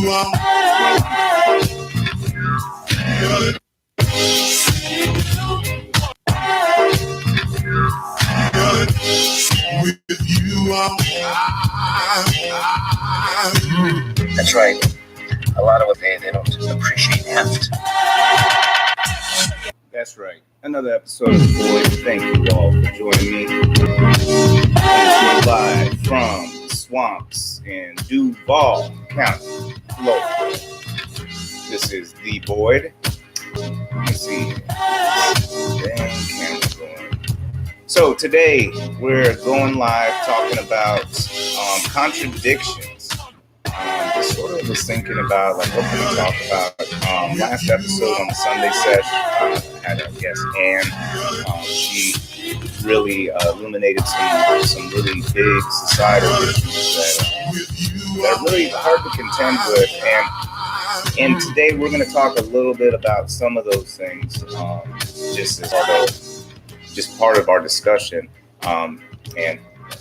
That's right. A lot of they don't appreciate heft. That's right. Another episode of The Void. Thank you all for joining me. Live from the swamps in Duval County, Florida. This is The Void. Let's see. Dang camera going. So today we're going live talking about contradictions. Just sort of was thinking about like what can we talk about. Last episode on the Sunday session, had a guest Anne. She really illuminated some really big societal issues that are really hard to contend with. And today we're going to talk a little bit about some of those things, just part of our discussion. And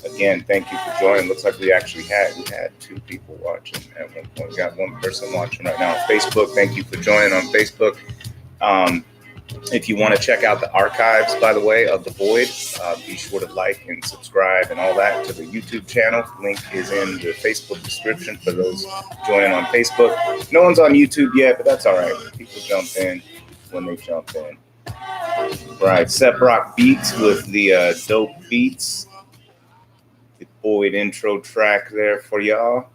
again, thank you for joining. Looks like we had two people watching at one point. We got one person watching right now on Facebook. Thank you for joining on Facebook. If you want to check out the archives, by the way, of The Void, be sure to like and subscribe and all that to the YouTube channel. Link is in the Facebook description for those joining on Facebook. No one's on YouTube yet, but that's all right. People jump in when they jump in. Right, Sep Rock Beats with the dope beats. The Void intro track there for y'all.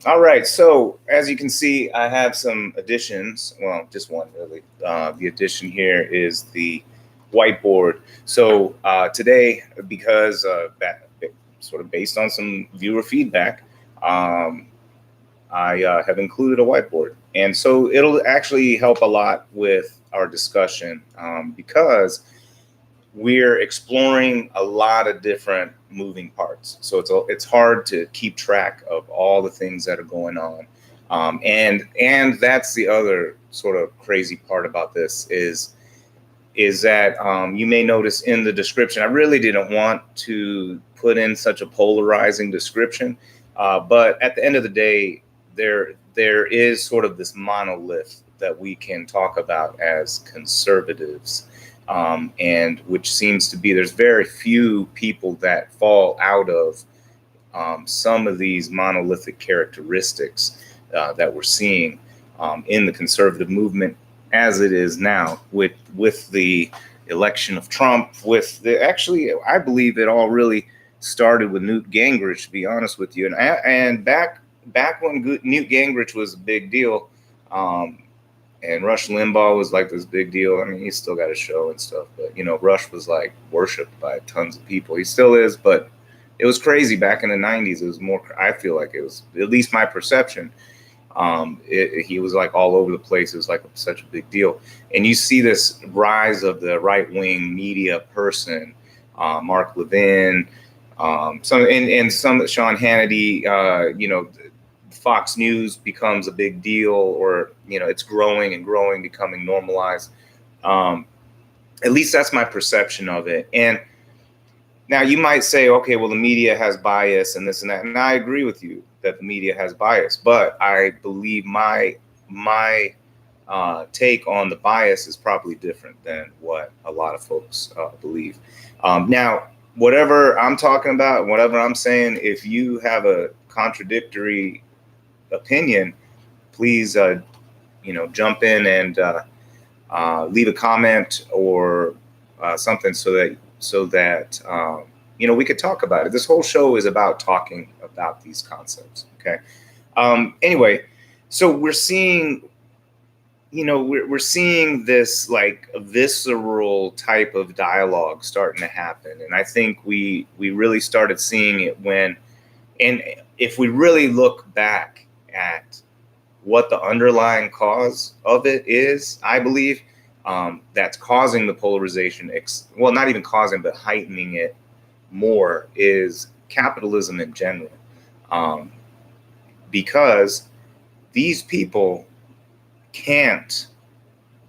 All right, so as you can see, I have some additions. Well, just one really. The addition here is the whiteboard. So today, because sort of based on some viewer feedback, I have included a whiteboard. And so it'll actually help a lot with our discussion because we're exploring a lot of different moving parts. So it's hard to keep track of all the things that are going on. And that's the other sort of crazy part about this is that you may notice in the description, I really didn't want to put in such a polarizing description. But at the end of the day, there is sort of this monolith that we can talk about as conservatives. And which seems to be, there's very few people that fall out of some of these monolithic characteristics that we're seeing in the conservative movement as it is now with the election of Trump, I believe it all really started with Newt Gingrich, to be honest with you. And back when Newt Gingrich was a big deal, and Rush Limbaugh was like this big deal. I mean, he's still got a show and stuff, but Rush was like worshipped by tons of people. He still is, but it was crazy back in the 90s. It was more, I feel like it was, at least my perception. He was like all over the place. It was like such a big deal. And you see this rise of the right-wing media person, Mark Levin, some Sean Hannity, Fox News becomes a big deal, or it's growing and growing, becoming normalized. At least that's my perception of it. And now you might say, okay, well, the media has bias and this and that, and I agree with you that the media has bias, but I believe my take on the bias is probably different than what a lot of folks believe. Now, whatever I'm talking about, whatever I'm saying, if you have a contradictory opinion, please jump in and leave a comment or something so that we could talk about it. This whole show is about talking about these concepts. Okay. Anyway, so we're seeing this like a visceral type of dialogue starting to happen, and I think we really started seeing it and if we really look back at what the underlying cause of it is, I believe that's causing the polarization, not even causing, but heightening it more, is capitalism in general. Because these people can't,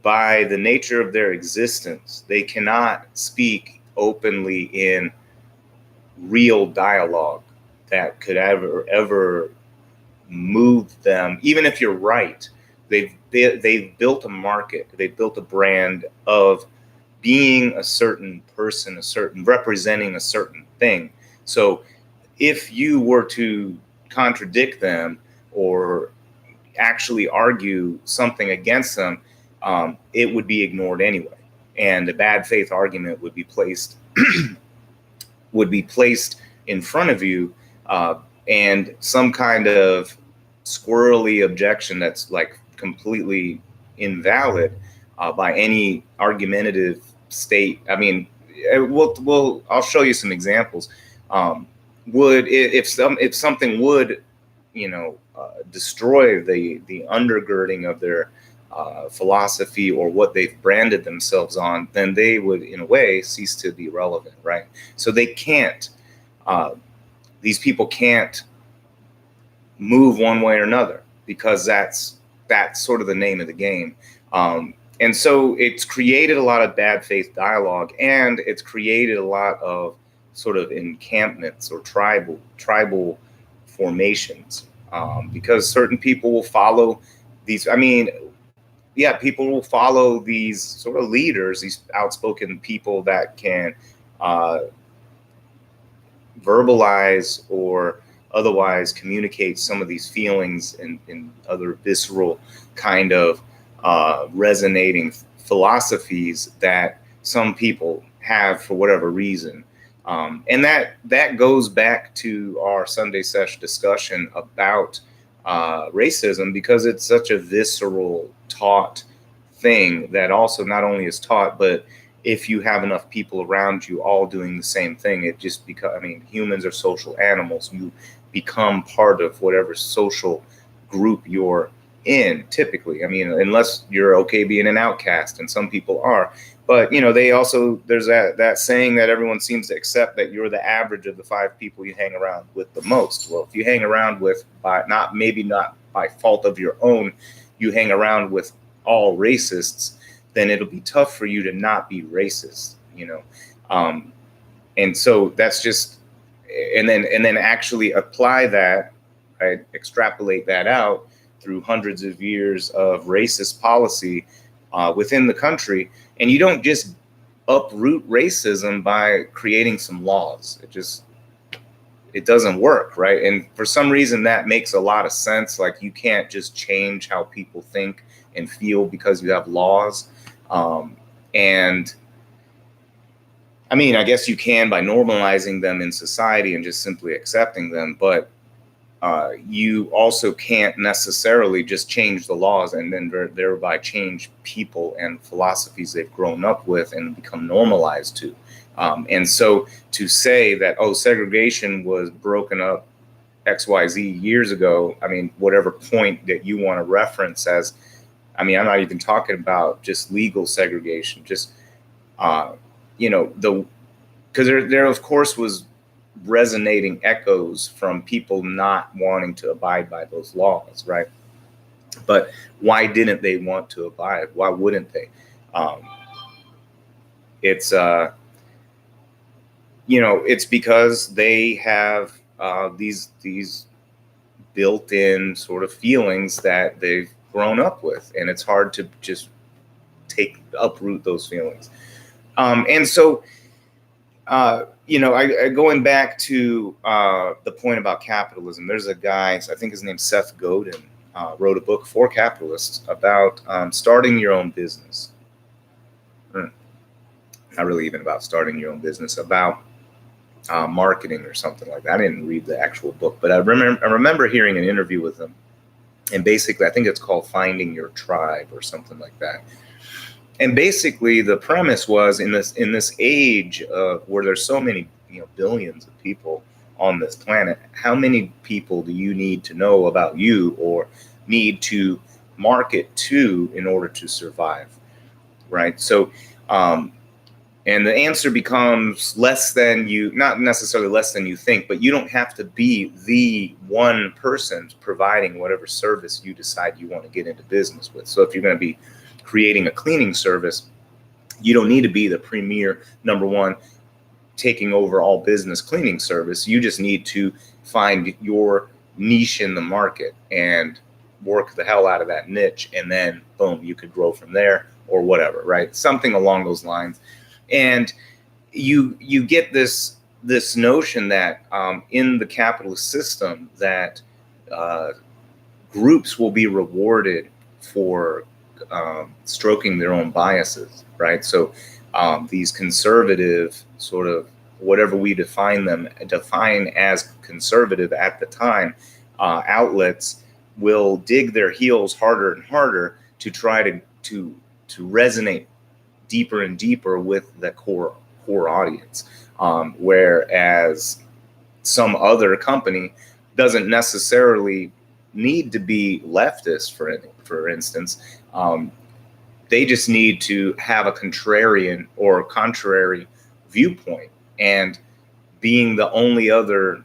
by the nature of their existence, they cannot speak openly in real dialogue that could ever move them, even if you're right. They've built a market, they've built a brand of being a certain person, a certain representing a certain thing. So if you were to contradict them or actually argue something against them, it would be ignored anyway, and the bad faith argument would be placed in front of you, and some kind of squirrely objection that's like completely invalid by any argumentative state. I mean, I'll show you some examples. Would if something would, destroy the undergirding of their philosophy or what they've branded themselves on, then they would, in a way, cease to be relevant, right? So they can't. These people can't move one way or another because that's sort of the name of the game. And so it's created a lot of bad faith dialogue, and it's created a lot of sort of encampments or tribal formations, because certain people will follow these. I mean, yeah, people will follow these sort of leaders, these outspoken people that can verbalize or otherwise communicate some of these feelings in other visceral kind of resonating philosophies that some people have for whatever reason. And that goes back to our Sunday Sesh discussion about racism, because it's such a visceral taught thing that also not only is taught, but if you have enough people around you all doing the same thing, it just becomes, I mean, humans are social animals. You become part of whatever social group you're in, typically. I mean, unless you're okay being an outcast, and some people are. But, they also, there's that saying that everyone seems to accept, that you're the average of the 5 people you hang around with the most. Well, if you hang around with, maybe not by fault of your own, you hang around with all racists, then it'll be tough for you to not be racist, and so that's just, and then actually apply that, right? Extrapolate that out through hundreds of years of racist policy within the country, and you don't just uproot racism by creating some laws. It doesn't work, right? And for some reason that makes a lot of sense. Like, you can't just change how people think and feel because you have laws. And I mean, I guess you can by normalizing them in society and just simply accepting them, but you also can't necessarily just change the laws and then thereby change people and philosophies they've grown up with and become normalized to. And so to say that, segregation was broken up XYZ years ago, I mean, whatever point that you want to reference as, I mean, I'm not even talking about just legal segregation, just, because there of course was resonating echoes from people not wanting to abide by those laws, right? But why didn't they want to abide? Why wouldn't they? It's because they have these built-in sort of feelings that they've grown up with, and it's hard to just uproot those feelings. And so, going back to the point about capitalism, there's a guy, I think his name's Seth Godin, wrote a book for capitalists about starting your own business. Not really even about starting your own business, about marketing or something like that. I didn't read the actual book, but I remember hearing an interview with him. And basically, I think it's called Finding Your Tribe or something like that. And basically, the premise was, in this age where there's so many, billions of people on this planet, how many people do you need to know about you or need to market to in order to survive, right? So, and the answer becomes not necessarily less than you think, but you don't have to be the one person providing whatever service you decide you want to get into business with. So if you're going to be creating a cleaning service, you don't need to be the premier number one taking over all business cleaning service. You just need to find your niche in the market and work the hell out of that niche, and then boom, you could grow from there or whatever, right? Something along those lines. And you get this notion that in the capitalist system that groups will be rewarded for stroking their own biases, right? So these conservative sort of whatever we define as conservative at the time, outlets will dig their heels harder and harder to try to resonate deeper and deeper with the core audience, whereas some other company doesn't necessarily need to be leftist, for instance. They just need to have a contrarian or contrary viewpoint, and being the only other,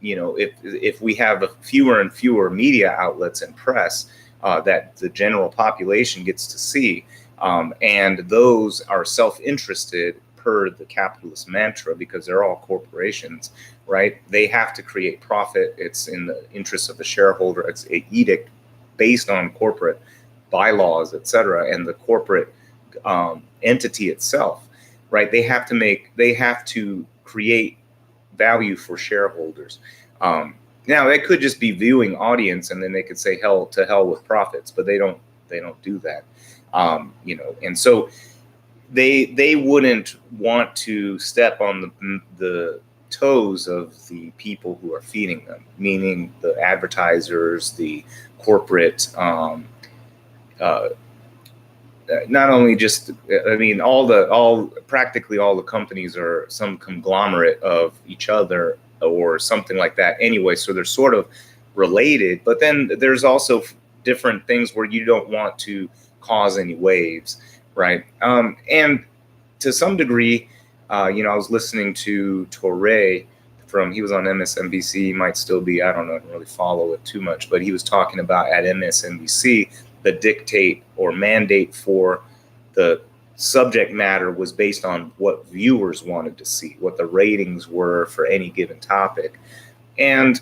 if we have fewer and fewer media outlets and press that the general population gets to see, and those are self-interested per the capitalist mantra, because they're all corporations, right? They have to create profit. It's in the interest of the shareholder. It's an edict based on corporate bylaws, et cetera, and the corporate entity itself, right? They have to create value for shareholders. Now, they could just be viewing audience, and then they could say to hell with profits, but they don't do that, and so they wouldn't want to step on the toes of the people who are feeding them, meaning the advertisers, the corporate, not only just, I mean, practically all the companies are some conglomerate of each other or something like that anyway, so they're sort of related, but then there's also different things where you don't want to cause any waves, right? And to some degree, I was listening to Torre he was on MSNBC, might still be, I don't know, I don't really follow it too much, but he was talking about at MSNBC, the dictate or mandate for the subject matter was based on what viewers wanted to see, what the ratings were for any given topic. And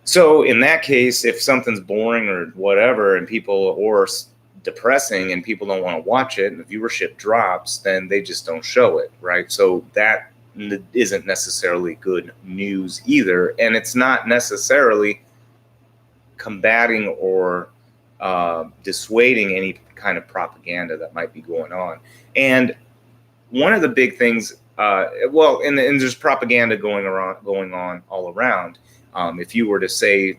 so in that case, if something's boring or whatever, and or depressing and people don't want to watch it and the viewership drops, then they just don't show it, right? So that isn't necessarily good news either. And it's not necessarily combating or dissuading any kind of propaganda that might be going on. And one of the big things, and there's propaganda going on all around. If you were to say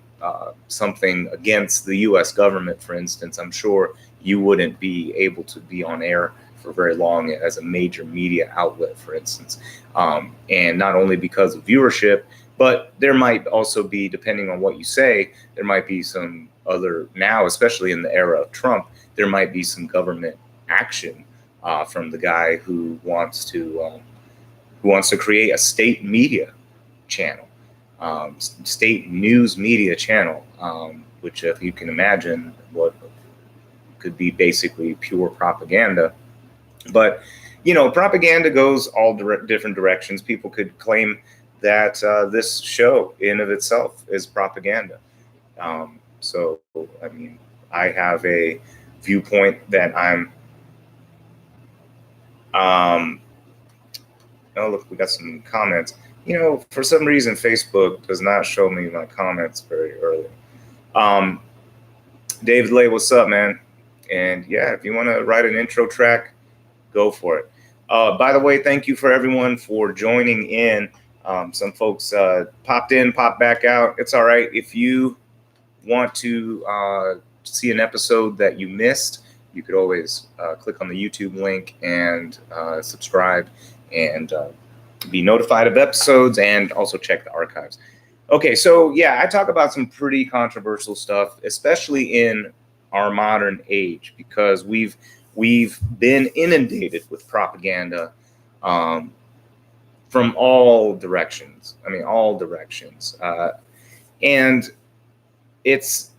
something against the U.S. government, for instance, I'm sure you wouldn't be able to be on air for very long as a major media outlet, for instance. And not only because of viewership, but there might also be, depending on what you say, there might be some other, now, especially in the era of Trump, there might be some government action from the guy who wants to create a state media channel, state news media channel, which, if you can imagine, what could be basically pure propaganda. But propaganda goes all different directions. People could claim that this show in of itself is propaganda. So, I mean, I have a viewpoint that I'm. Oh, look, we got some comments. For some reason, Facebook does not show me my comments very early. David Lay, what's up, man? And yeah, if you want to write an intro track, go for it. By the way, thank you for everyone for joining in. Some folks popped in, popped back out. It's all right. If you want to see an episode that you missed, you could always click on the YouTube link and subscribe and be notified of episodes, and also check the archives. Okay, so yeah, I talk about some pretty controversial stuff, especially in our modern age, because we've been inundated with propaganda from all directions. I mean, all directions. And it's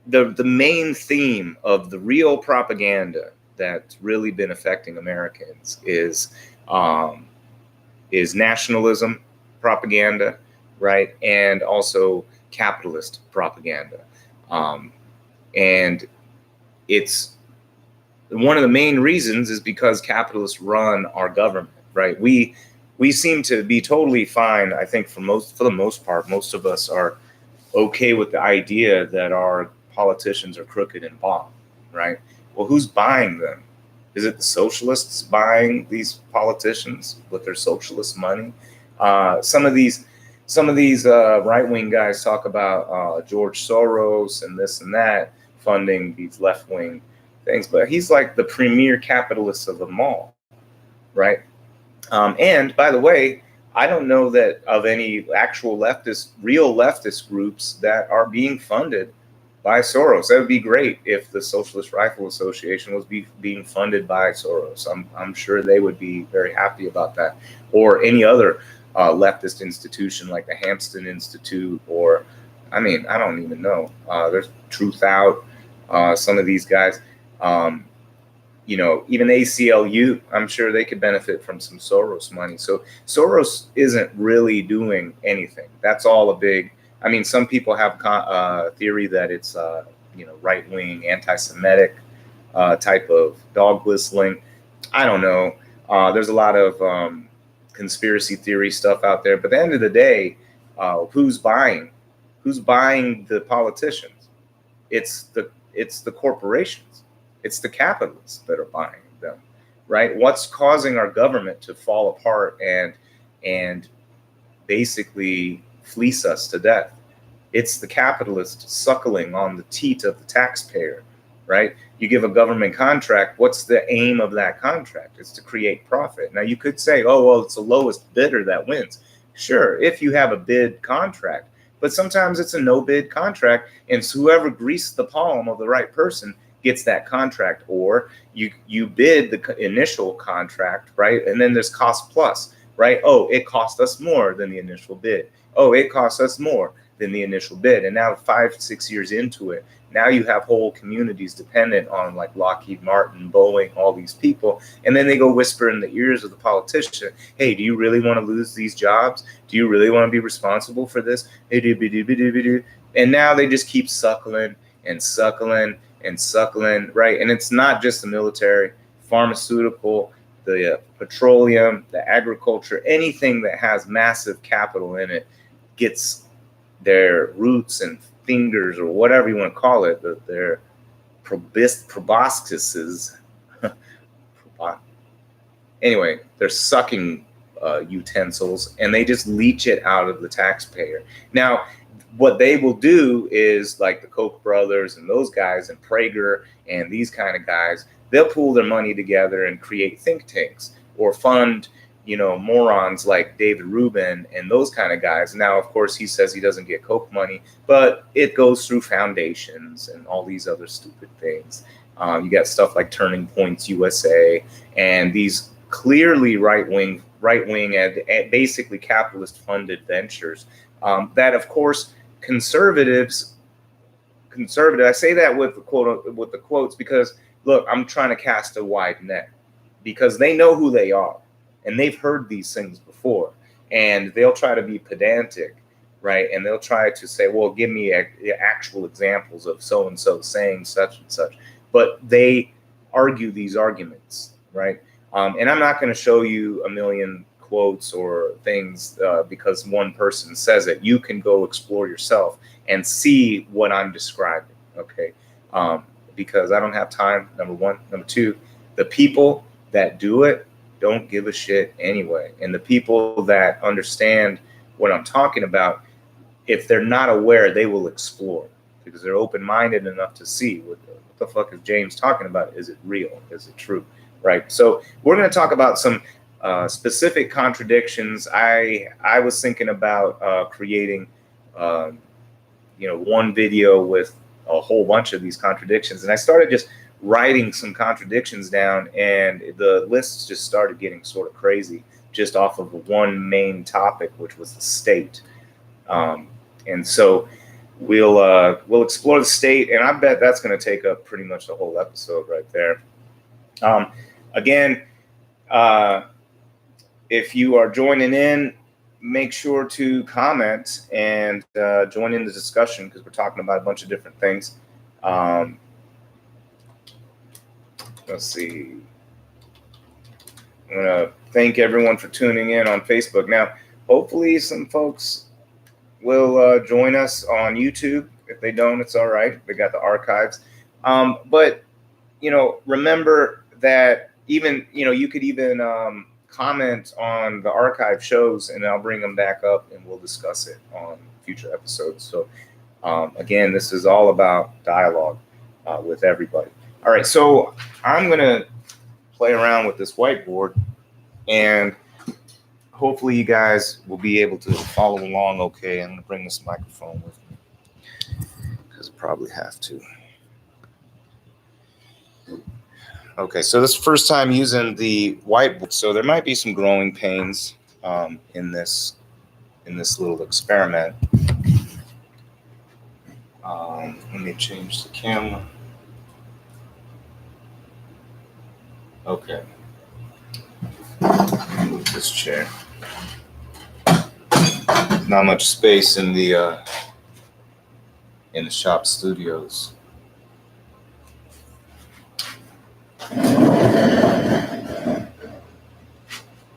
the main theme of the real propaganda that's really been affecting Americans is nationalism propaganda, right? And also capitalist propaganda. And it's one of the main reasons is because capitalists run our government, right? We seem to be totally fine. I think for the most part, most of us are okay with the idea that our politicians are crooked and bought, right? Well, who's buying them? Is it the socialists buying these politicians with their socialist money? Some of these right wing guys talk about George Soros and this and that funding these left wing things, but he's like the premier capitalist of them all, right? And by the way, I don't know that of any actual real leftist groups that are being funded by Soros. That would be great if the Socialist Rifle Association was being funded by Soros. I'm sure they would be very happy about that, or any other leftist institution like the Hampton Institute, or I mean, I don't even know. There's Truth Out. Some of these guys. Even ACLU, I'm sure they could benefit from some Soros money. So Soros isn't really doing anything. That's all a big. I mean, some people have theory that it's right wing, anti-Semitic type of dog whistling. I don't know. There's a lot of conspiracy theory stuff out there. But at the end of the day, who's buying? Who's buying the politicians? It's the corporations. It's the capitalists that are buying them, right? What's causing our government to fall apart and basically fleece us to death? It's the capitalist suckling on the teat of the taxpayer, right? You give a government contract. What's the aim of that contract? It's to create profit. Now you could say, oh, well, it's the lowest bidder that wins. Sure, if you have a bid contract, but sometimes it's a no bid contract, and so whoever greased the palm of the right person gets that contract. Or you bid the initial contract, right? And then there's cost plus, right? Oh, it cost us more than the initial bid. Oh, it cost us more than the initial bid. And now 5-6 years into it, now you have whole communities dependent on like Lockheed Martin, Boeing, all these people. And then they go whisper in the ears of the politician, hey, do you really want to lose these jobs? Do you really want to be responsible for this? And now they just keep suckling and suckling and suckling, right? And it's not just the military, pharmaceutical, the petroleum, the agriculture, anything that has massive capital in it gets their roots and fingers, or whatever you want to call it, their proboscises. Anyway, they're sucking utensils, and they just leach it out of the taxpayer. Now, what they will do is, like the Koch brothers and those guys and Prager and these kind of guys, they'll pool their money together and create think tanks or fund, morons like David Rubin and those kind of guys. Now, of course, he says he doesn't get Koch money, but it goes through foundations and all these other stupid things. You got stuff like Turning Points USA and these clearly right-wing and basically capitalist funded ventures that, of course, conservative. I say that with the quotes because look, I'm trying to cast a wide net because they know who they are and they've heard these things before, and they'll try to be pedantic, right? And they'll try to say, well, give me actual examples of so and so saying such and such, but they argue these arguments, right? And I'm not going to show you a million quotes or things because one person says it. You can go explore yourself and see what I'm describing, okay? Because I don't have time, number one. Number two, the people that do it don't give a shit anyway. And the people that understand what I'm talking about, if they're not aware, they will explore because they're open-minded enough to see what the fuck is James talking about? Is it real? Is it true? Right? So we're going to talk about some specific contradictions. I was thinking about creating, one video with a whole bunch of these contradictions, and I started just writing some contradictions down, and the lists just started getting sort of crazy, just off of one main topic, which was the state. And so we'll explore the state, and I bet that's going to take up pretty much the whole episode right there. Again. If you are joining in, make sure to comment and join in the discussion, because we're talking about a bunch of different things. Let's see. I'm going to thank everyone for tuning in on Facebook. Now, hopefully some folks will join us on YouTube. If they don't, it's all right. They got the archives. But, remember that even, you could even comment on the archive shows, and I'll bring them back up and we'll discuss it on future episodes. So, again, this is all about dialogue with everybody. All right, so I'm going to play around with this whiteboard, and hopefully you guys will be able to follow along okay. I'm going to bring this microphone with me because I probably have to. Okay, so this is the first time using the whiteboard, so there might be some growing pains in this little experiment. Let me change the camera. Okay. Move this chair. Not much space in the shop studios.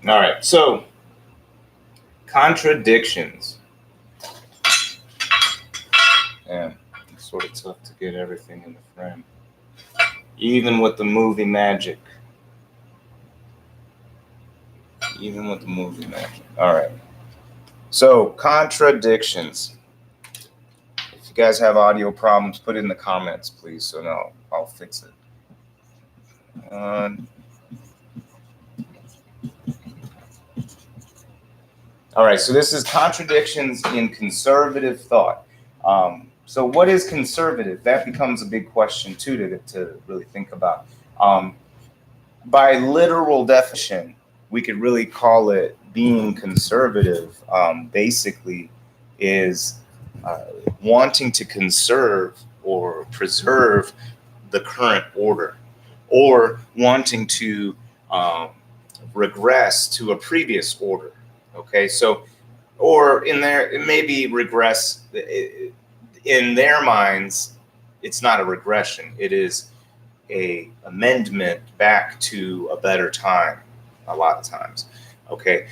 All right, so contradictions. Yeah, it's sort of tough to get everything in the frame, even with the movie magic. All right. So, contradictions. If you guys have audio problems, put it in the comments, please, so now I'll fix it. All right, so this is contradictions in conservative thought. So what is conservative? That becomes a big question, too, to really think about. By literal definition, we could really call it being conservative, basically is wanting to conserve or preserve the current order, or wanting to regress to a previous order. Okay, so, or it may be regress. In their minds, it's not a regression. It is a amendment back to a better time, a lot of times. Okay,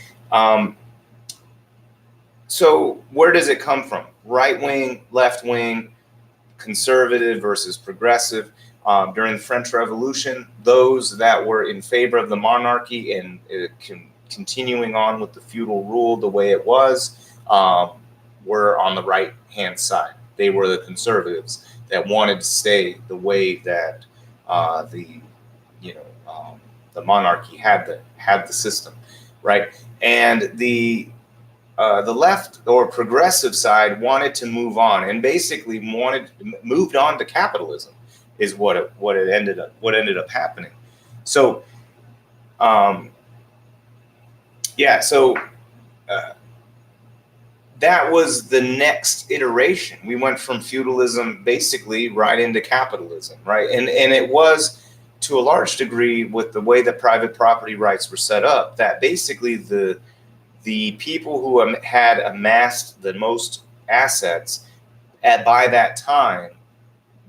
so where does it come from? Right wing, left wing, conservative versus progressive. During the French Revolution, those that were in favor of the monarchy and continuing on with the feudal rule the way it was were on the right hand side. They were the conservatives that wanted to stay the way that the monarchy had the system, right? And the left or progressive side wanted to move on, and basically moved on to capitalism, is what ended up happening. So, that was the next iteration. We went from feudalism basically right into capitalism, right? And it was, to a large degree, with the way that private property rights were set up, that basically the people who had amassed the most assets by that time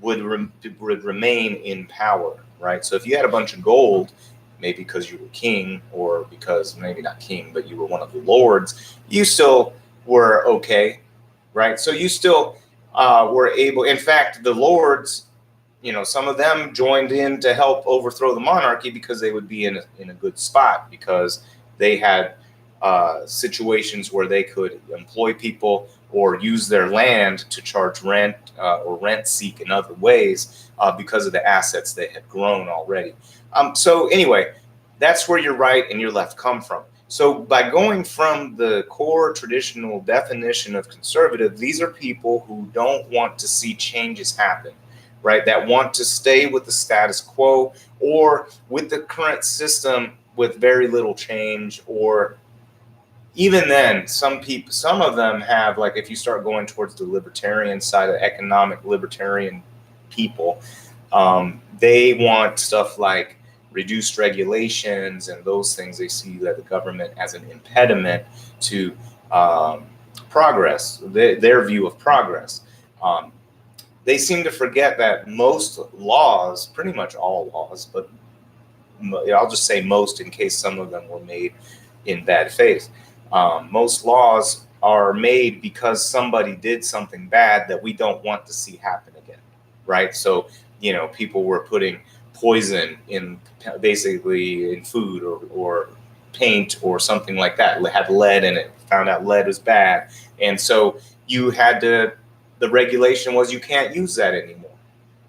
would remain in power, right? So if you had a bunch of gold, maybe because you were king, or because maybe not king, but you were one of the lords, you still were okay, right? So you still were able. In fact, the lords, some of them joined in to help overthrow the monarchy because they would be in a good spot, because they had situations where they could employ people or use their land to charge rent or rent seek in other ways because of the assets they had grown already. So anyway, that's where your right and your left come from. So by going from the core traditional definition of conservative, these are people who don't want to see changes happen, right? That want to stay with the status quo or with the current system with very little change. Or even then, some of them have, like, if you start going towards the libertarian side, of economic libertarian people, they want stuff like reduced regulations and those things. They see that the government as an impediment to progress, their view of progress. Um, they seem to forget that most laws, pretty much all laws, but I'll just say most in case some of them were made in bad faith. Most laws are made because somebody did something bad that we don't want to see happen again, right? So, people were putting poison in basically in food or paint or something like that, had lead in it, found out lead was bad. And so the regulation was you can't use that anymore.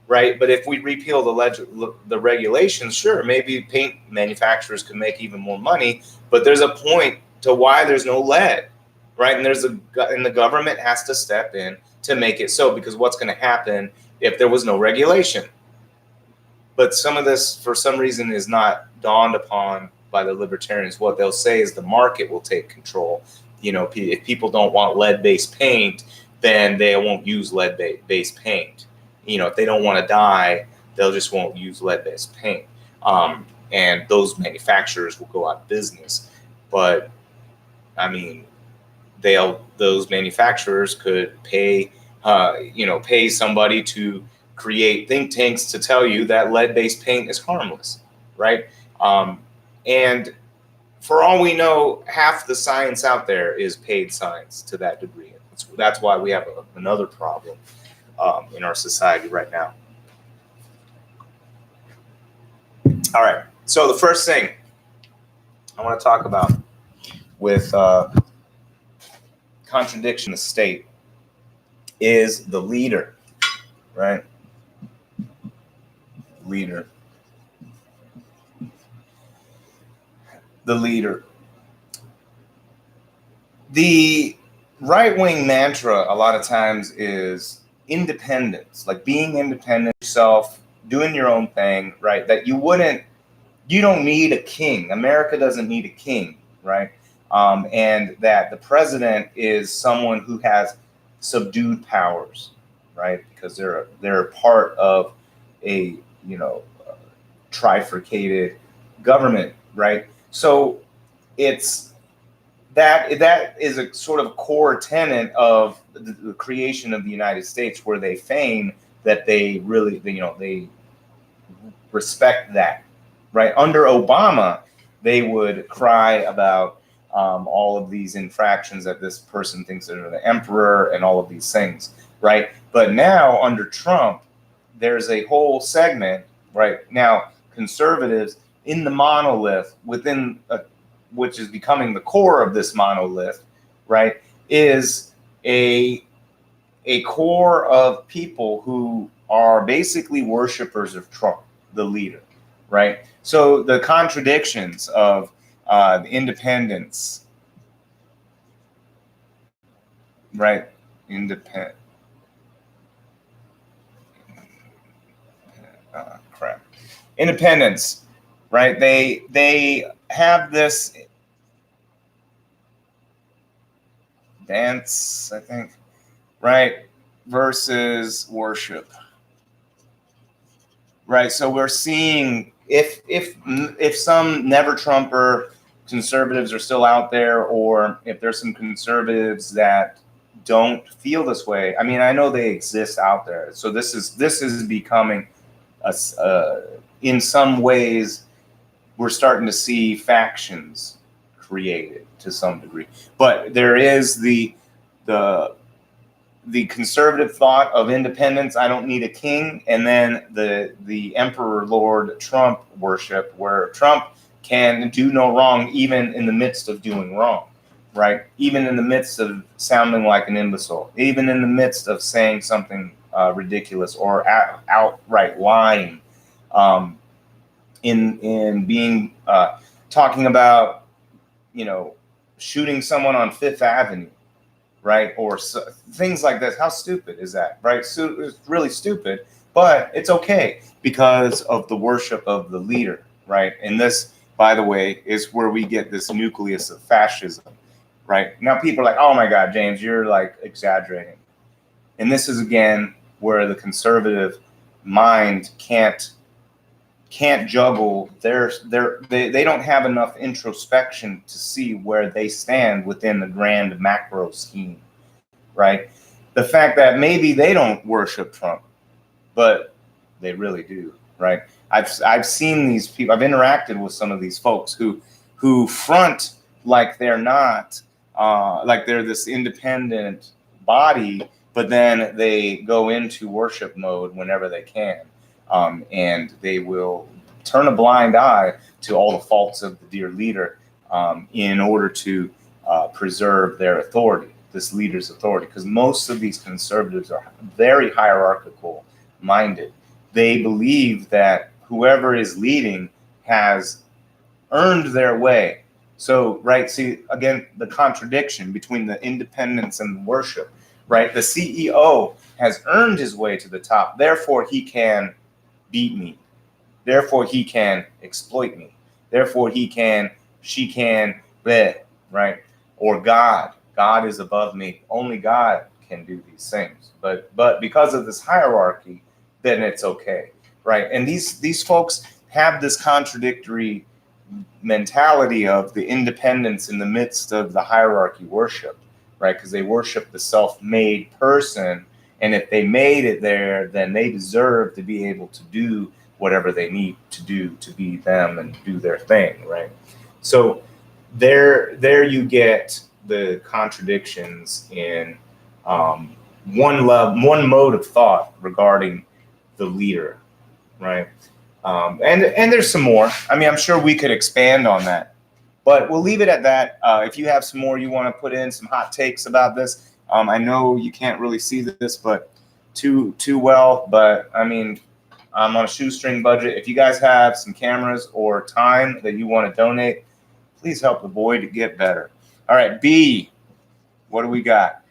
Right, but if we repeal the regulations, sure, maybe paint manufacturers can make even more money. But there's a point to why there's no lead, right? And the government has to step in to make it so, because what's going to happen if there was no regulation? But some of this, for some reason, is not dawned upon by the libertarians. What they'll say is the market will take control. If people don't want lead-based paint, then they won't use lead-based paint. If they don't want to die, they'll just won't use lead-based paint. And those manufacturers will go out of business. But I mean, those manufacturers could pay somebody to create think tanks to tell you that lead-based paint is harmless, right? And for all we know, half the science out there is paid science to that degree. That's why we have another problem in our society right now. All right. So the first thing I want to talk about with contradiction of state is the leader, right? Leader. The leader. The right-wing mantra a lot of times is independence, like being independent yourself, doing your own thing, right? That you don't need a king. America doesn't need a king, right? And that the president is someone who has subdued powers, right? Because they're part of a trifurcated government, right? So it's that is a sort of core tenet of the creation of the United States, where they feign that they really, they respect that, right? Under Obama, they would cry about all of these infractions that this person thinks they're the emperor and all of these things, right? But now under Trump, there's a whole segment, right? Now, conservatives in the monolith which is becoming the core of this monolith, right, is a core of people who are basically worshipers of Trump, the leader, right? So the contradictions of the independence, right? Independence, right? They have this dance, I think, right, versus worship, right? So we're seeing if some never Trumper conservatives are still out there, or if there's some conservatives that don't feel this way. I mean, I know they exist out there. So this is becoming in some ways, we're starting to see factions created to some degree. But there is the conservative thought of independence. I don't need a king. And then the Emperor Lord Trump worship, where Trump can do no wrong, even in the midst of doing wrong, right? Even in the midst of sounding like an imbecile, even in the midst of saying something ridiculous or outright lying, in being talking about, shooting someone on Fifth Avenue, right? Or things like this. How stupid is that, right? So it's really stupid, but it's okay because of the worship of the leader, right? And this, by the way, is where we get this nucleus of fascism, right? Now people are like, oh my God, James, you're like exaggerating. And this is, again, where the conservative mind can't can't juggle. They don't have enough introspection to see where they stand within the grand macro scheme, right? The fact that maybe they don't worship Trump, but they really do, right? I've seen these people. I've interacted with some of these folks who front like they're not, like they're this independent body, but then they go into worship mode whenever they can. And they will turn a blind eye to all the faults of the dear leader in order to preserve their authority, this leader's authority. Because most of these conservatives are very hierarchical minded. They believe that whoever is leading has earned their way. So, right, see, again, the contradiction between the independence and the worship, right? The CEO has earned his way to the top. Therefore, he can beat me. Therefore, he can exploit me. Therefore, she can, bleh, right? Or God is above me. Only God can do these things. But because of this hierarchy, then it's okay, right? And these folks have this contradictory mentality of the independence in the midst of the hierarchy worship, right? Because they worship the self-made person. And if they made it there, then they deserve to be able to do whatever they need to do to be them and do their thing, right? So there you get the contradictions in one mode of thought regarding the leader, right? And there's some more. I mean, I'm sure we could expand on that, but we'll leave it at that. If you have some more you want to put in, some hot takes about this, I know you can't really see this, but too well. But I mean, I'm on a shoestring budget. If you guys have some cameras or time that you want to donate, please help the boy to get better. All right, B, what do we got?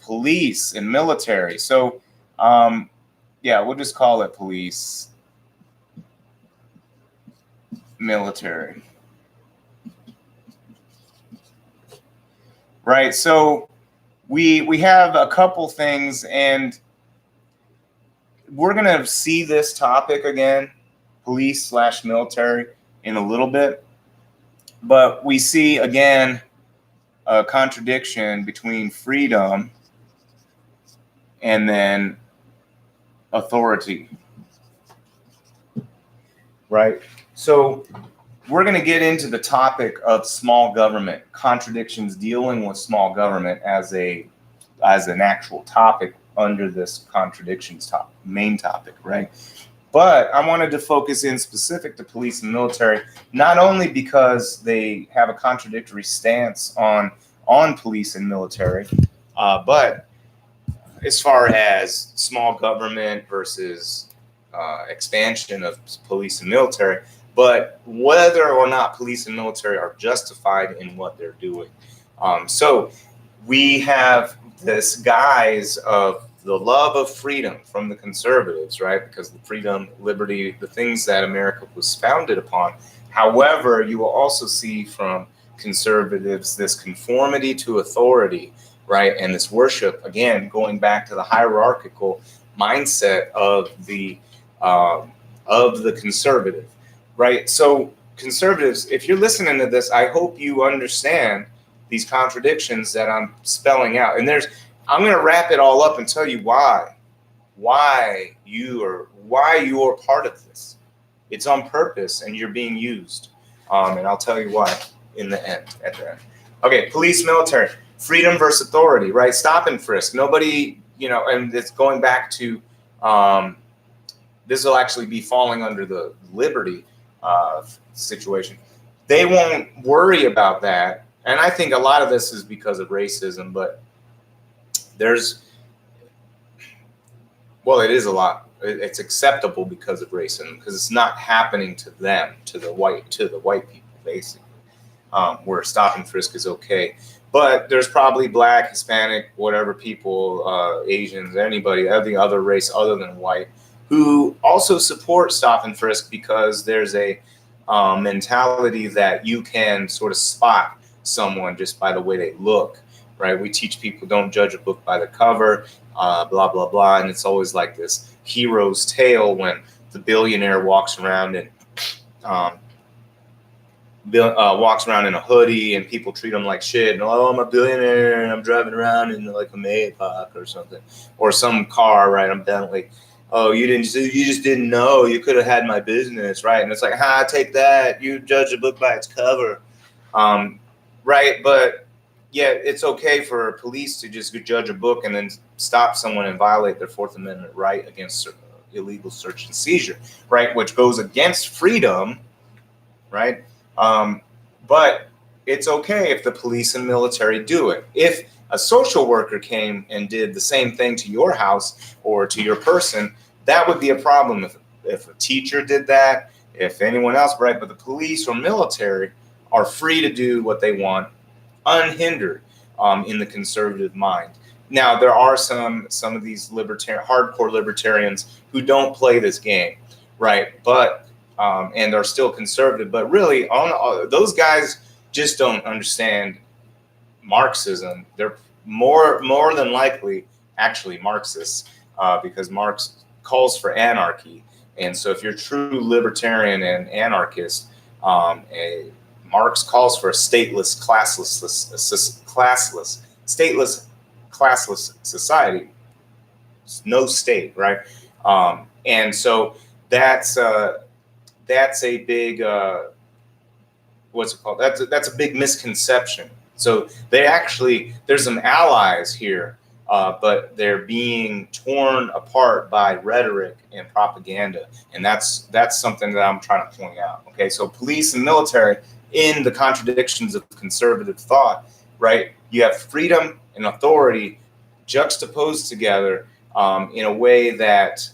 Police and military. So, yeah, we'll just call it police, military. Right, so we have a couple things, and we're going to see this topic again, police/military, in a little bit. But we see, again, a contradiction between freedom and then authority. Right? So we're going to get into the topic of small government, contradictions dealing with small government as an actual topic under this contradictions main topic, right? But I wanted to focus in specific to police and military, not only because they have a contradictory stance on police and military, but as far as small government versus expansion of police and military, but whether or not police and military are justified in what they're doing. So we have this guise of the love of freedom from the conservatives, right? Because the freedom, liberty, the things that America was founded upon. However, you will also see from conservatives this conformity to authority, right? And this worship, again, going back to the hierarchical mindset of the conservative, right? So conservatives, if you're listening to this, I hope you understand these contradictions that I'm spelling out. And I'm going to wrap it all up and tell you why you are part of this. It's on purpose, and you're being used. And I'll tell you why at the end. Okay, police, military, freedom versus authority, right? Stop and frisk. Nobody, and it's going back to, this will actually be falling under the liberty situation. They won't worry about that. And I think a lot of this is because of racism, but it is a lot. It's acceptable because of racism, because it's not happening to them, to the white people, basically, where stop and frisk is okay. But there's probably Black, Hispanic, whatever people, Asians, anybody, every other race other than white, who also support stop and frisk because there's a mentality that you can sort of spot someone just by the way they look. Right? We teach people don't judge a book by the cover, blah, blah, blah. And it's always like this hero's tale when the billionaire walks around and walks around in a hoodie and people treat him like shit. And, oh, I'm a billionaire and I'm driving around in like a Maybach or something, or some car, right? I'm Bentley. Oh, you just didn't know. You could have had my business, right? And it's like, take that. You judge a book by its cover, right? But yeah, it's okay for police to just judge a book and then stop someone and violate their Fourth Amendment right against illegal search and seizure, right? Which goes against freedom, right? But it's okay if the police and military do it. If a social worker came and did the same thing to your house or to your person, that would be a problem. If a teacher did that, if anyone else, right? But the police or military are free to do what they want, unhindered, in the conservative mind. Now, there are some of these hardcore libertarians who don't play this game, right? But and are still conservative, but really, those guys just don't understand Marxism. They're more than likely actually Marxists, because Marx calls for anarchy. And so, if you're true libertarian and anarchist, Marx calls for a stateless, classless society. No state, right? And so that's a big what's it called? That's a big misconception. So there's some allies here, but they're being torn apart by rhetoric and propaganda, and that's something that I'm trying to point out. Okay, so police and military, in the contradictions of conservative thought, right? You have freedom and authority juxtaposed together in a way that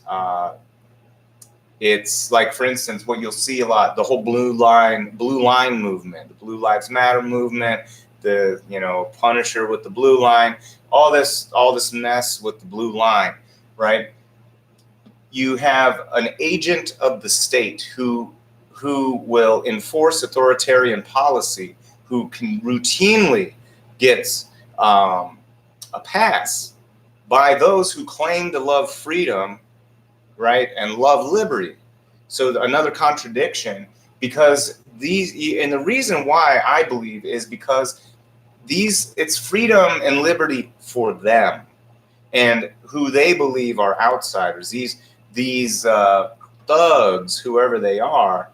it's like, for instance, what you'll see a lot, the whole blue line movement, the Blue Lives Matter movement, the Punisher with the blue line, all this mess with the blue line, right? You have an agent of the state who will enforce authoritarian policy, who can routinely gets a pass by those who claim to love freedom, right, and love liberty. So another contradiction, because and the reason why I believe is because it's freedom and liberty for them, and who they believe are outsiders. These thugs, whoever they are,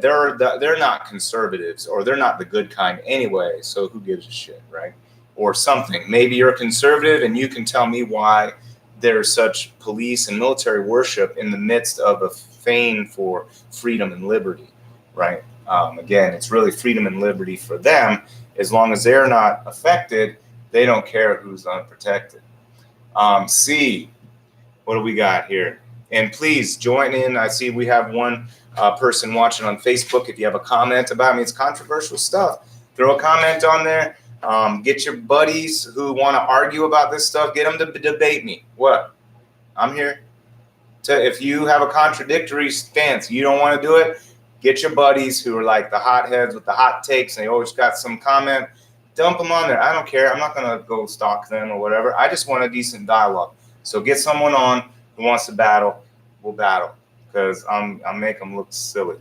they're not conservatives, or they're not the good kind anyway. So who gives a shit, right? Or something. Maybe you're a conservative, and you can tell me why there's such police and military worship in the midst of a feign for freedom and liberty, right? Again, it's really freedom and liberty for them. As long as they're not affected, they don't care who's unprotected. C, what do we got here? And please join in. I see we have one person watching on Facebook. If you have a comment about me, it's controversial stuff, throw a comment on there. Get your buddies who want to argue about this stuff, get them to debate me. What? I'm here. If you have a contradictory stance, you don't want to do it, get your buddies who are like the hotheads with the hot takes, and they always got some comment, dump them on there. I don't care. I'm not going to go stalk them or whatever. I just want a decent dialogue. So get someone on who wants to battle. We'll battle, because I'm make them look silly,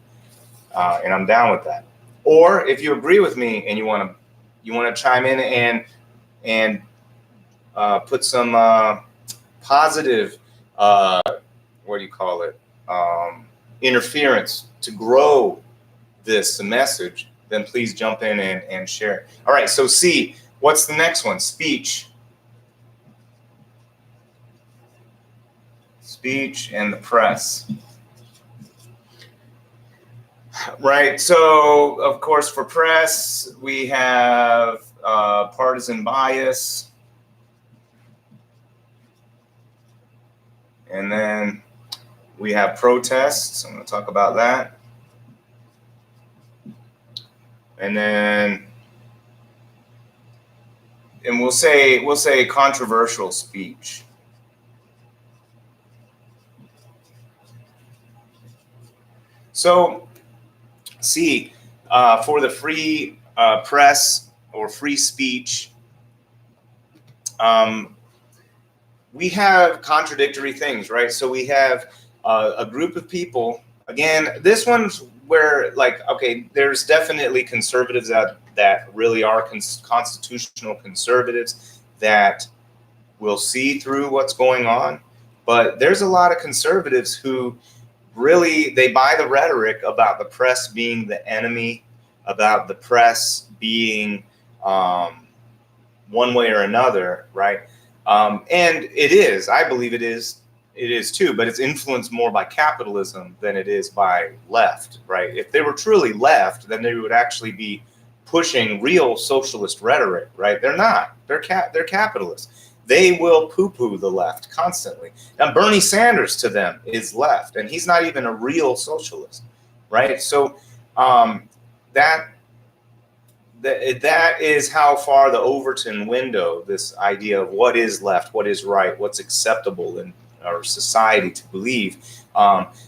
and I'm down with that. Or if you agree with me and you want to chime in and put some positive, what do you call it, interference to grow this message, then please jump in and share. All right, so C, what's the next one? Speech. Speech and the press. Right, so of course for press, we have partisan bias. And then we have protests. I'm going to talk about that. And then, and we'll say controversial speech. So, see, for the free press or free speech, we have contradictory things, right? So we have a group of people. Again, this one's where, like, okay, there's definitely conservatives that really are constitutional conservatives that will see through what's going on. But there's a lot of conservatives who really, they buy the rhetoric about the press being the enemy, about the press being one way or another, right? And it is, I believe it is too, but it's influenced more by capitalism than it is by left, right? If they were truly left, then they would actually be pushing real socialist rhetoric, right? They're not. They're capitalists. They will poo-poo the left constantly. Now, Bernie Sanders to them is left, and he's not even a real socialist, right? So that is how far the Overton window, this idea of what is left, what is right, what's acceptable in our society to believe,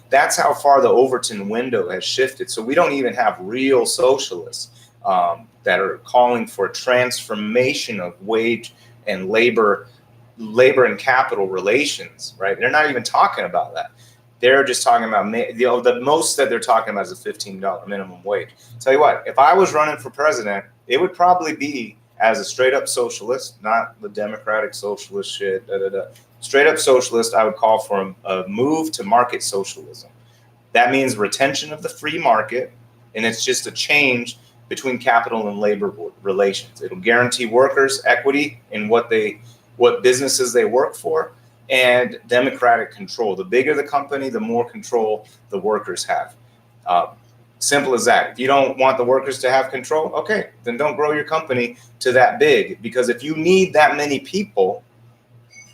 that's how far the Overton window has shifted. So we don't even have real socialists that are calling for a transformation of wage and labor and capital relations, right? They're not even talking about that. They're just talking about, the most that they're talking about is a $15 minimum wage. Tell you what, if I was running for president, it would probably be as a straight up socialist, not the democratic socialist shit, straight up socialist. I would call for a move to market socialism. That means retention of the free market, and it's just a change between capital and labor relations. It'll guarantee workers equity in what businesses they work for, and democratic control. The bigger the company, the more control the workers have. Simple as that. If you don't want the workers to have control, okay, then don't grow your company to that big. Because if you need that many people,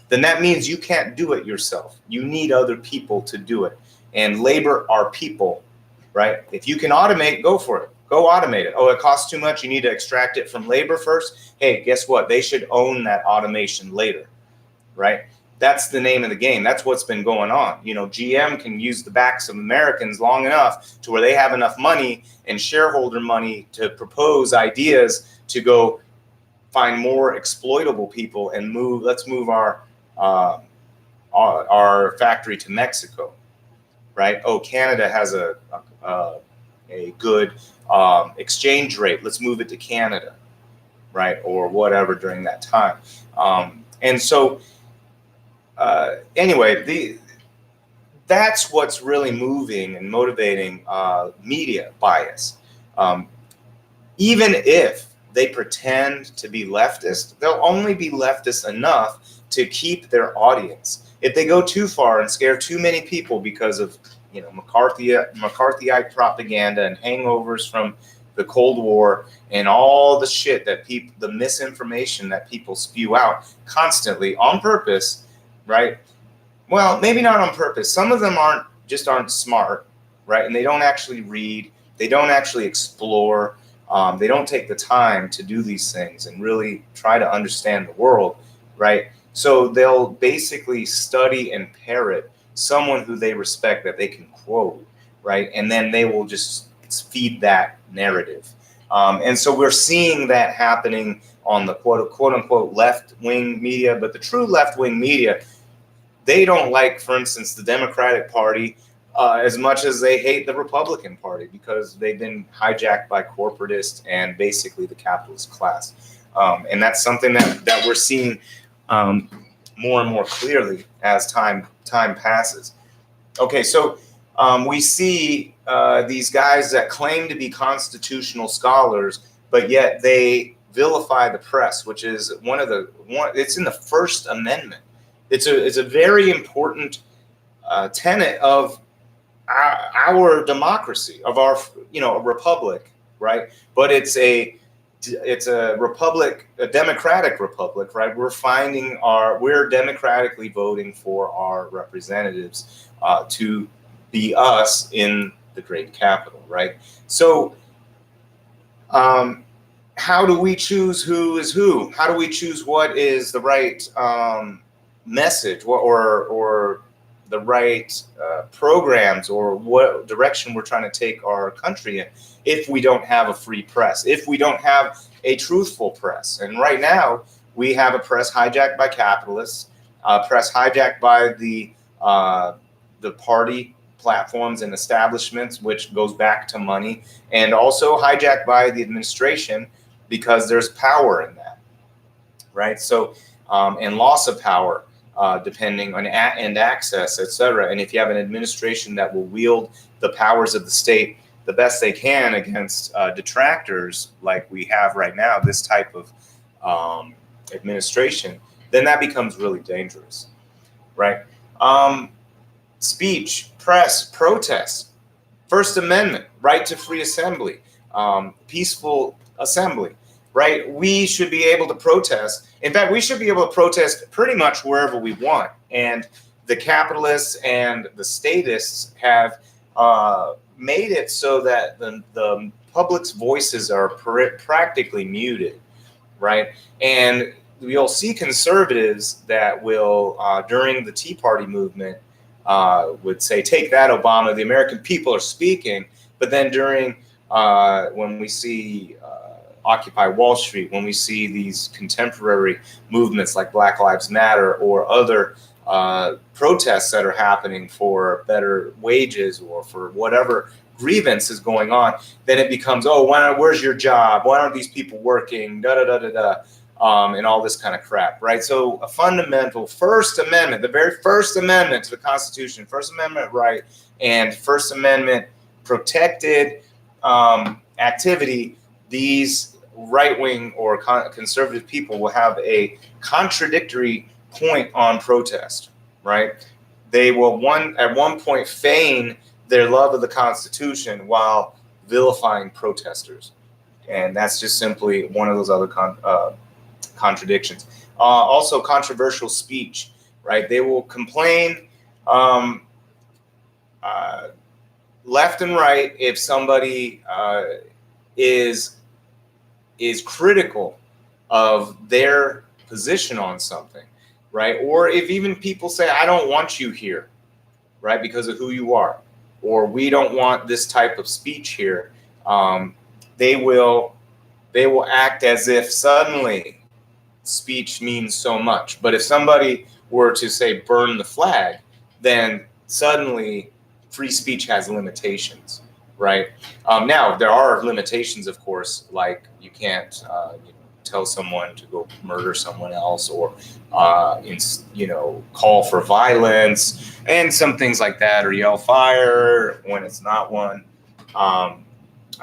then that means you can't do it yourself. You need other people to do it. And labor are people, right? If you can automate, go for it. Go automate it. Oh, it costs too much. You need to extract it from labor first. Hey, guess what? They should own that automation later, right? That's the name of the game. That's what's been going on. You know, GM can use the backs of Americans long enough to where they have enough money and shareholder money to propose ideas to go find more exploitable people and let's move our factory to Mexico, right? Oh, Canada has a good exchange rate. Let's move it to Canada, right? Or whatever during that time. And so, anyway, that's what's really moving and motivating media bias. Even if they pretend to be leftist, they'll only be leftist enough to keep their audience. If they go too far and scare too many people because of, you know, McCarthyite propaganda and hangovers from the Cold War and all the shit that the misinformation that people spew out constantly on purpose, right? Well, maybe not on purpose. Some of them aren't smart, right? And they don't actually read. They don't actually explore. They don't take the time to do these things and really try to understand the world, right? So they'll basically study and parrot someone who they respect that they can quote, right? And then they will just feed that narrative. And so we're seeing that happening on the quote unquote left-wing media, but the true left-wing media, they don't like, for instance, the Democratic Party as much as they hate the Republican Party because they've been hijacked by corporatists and basically the capitalist class. And that's something that we're seeing more and more clearly as time passes. Okay, so we see these guys that claim to be constitutional scholars, but yet they vilify the press, which is it's in the First Amendment. It's a very important tenet of our democracy, of our, you know, a republic, right? But it's a republic, a democratic republic, right? We're democratically voting for our representatives to be us in the great capital, right? So how do we choose who is who? How do we choose what is the right message or the right programs or what direction we're trying to take our country in if we don't have a free press, if we don't have a truthful press? And right now we have a press hijacked by capitalists, a press hijacked by the the party platforms and establishments, which goes back to money, and also hijacked by the administration because there's power in that, right? So, and loss of power, depending on and access, etc. And if you have an administration that will wield the powers of the state the best they can against detractors like we have right now, this type of administration, then that becomes really dangerous, right? Speech, press, protest, First Amendment, right to free assembly, peaceful assembly, right? We should be able to protest. In fact, we should be able to protest pretty much wherever we want. And the capitalists and the statists have made it so that the public's voices are practically muted, right? And you'll see conservatives that will, during the Tea Party movement, would say, take that, Obama, the American people are speaking. But then during, when we see Occupy Wall Street, when we see these contemporary movements like Black Lives Matter or other protests that are happening for better wages or for whatever grievance is going on, then it becomes, oh, where's your job? Why aren't these people working? Da da da da da. And all this kind of crap, right? So a fundamental First Amendment, the very First Amendment to the Constitution, First Amendment right, and First Amendment protected activity, these right-wing or conservative people will have a contradictory point on protest, right? They will at one point feign their love of the Constitution while vilifying protesters. And that's just simply one of those other contradictions. Also controversial speech, right? They will complain left and right if somebody is critical of their position on something, right? Or if even people say, I don't want you here, right, because of who you are, or we don't want this type of speech here, they will act as if suddenly speech means so much. But if somebody were to say burn the flag, then suddenly free speech has limitations, right? Now there are limitations, of course, like you can't tell someone to go murder someone else, or call for violence and some things like that, or yell fire when it's not one. I